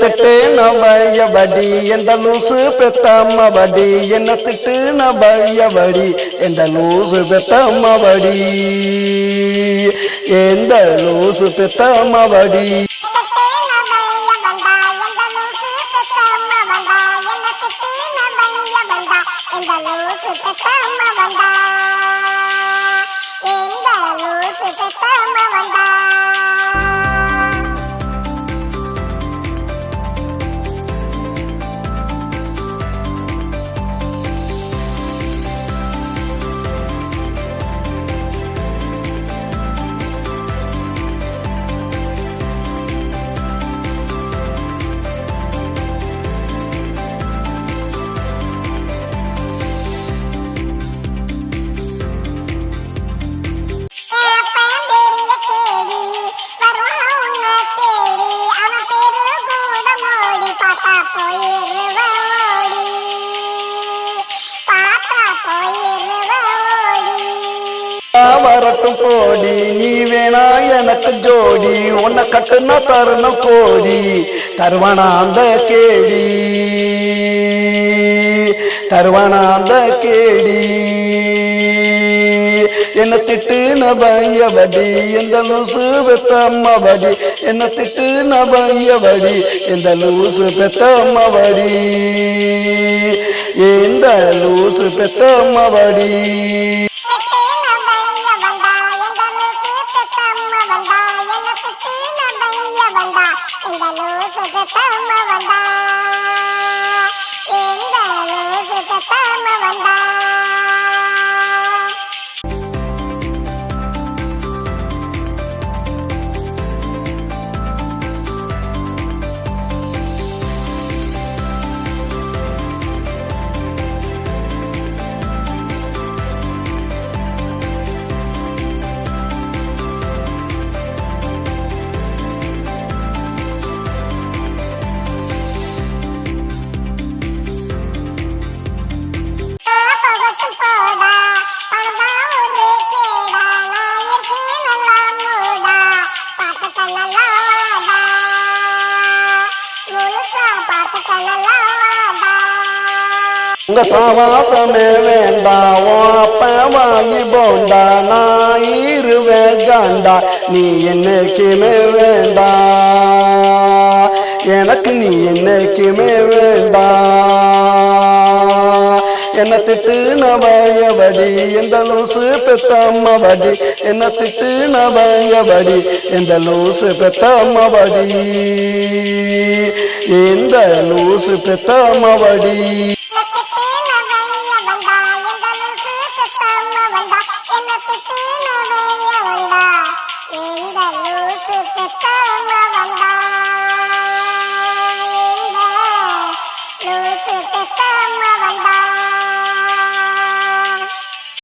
திட்டு நபையபடி எந்த லூசு பெத்தம்மபடி என்ன திட்டு நபையபடி எந்த லூசு பெத்தம்மபடி எந்த லூசு பெத்தம்மபடி வரட்டும் போடி நீ வேணா எனக்கு ஜோடி உன்னை கட்டுனா தருணம் கோடி தருவானா அந்த கேடி தருவானா அந்த கேடி என்ன திட்டு நபையபடி எந்த லூசு பெத்தம்மபடி என்ன திட்டு நபையபடி எந்த லூசு பெத்தம்மபடி எந்த லூசு பெத்தம்மபடி உங்க சாவாசமே வேண்டாம் அப்ப வாங்கி போண்டா நான் இருவேன் காண்டா நீ என்னைக்குமே வேண்டாம் எனக்கு நீ என்னைக்குமே வேண்டாம் என்ன திட்டு நபையபடி எந்த லூசு பெத்தம்மபடி என்ன திட்டு நபையபடி எந்த லூசு பெத்தம்மபடி எந்த லூசு பெத்தம்மபடி என்ன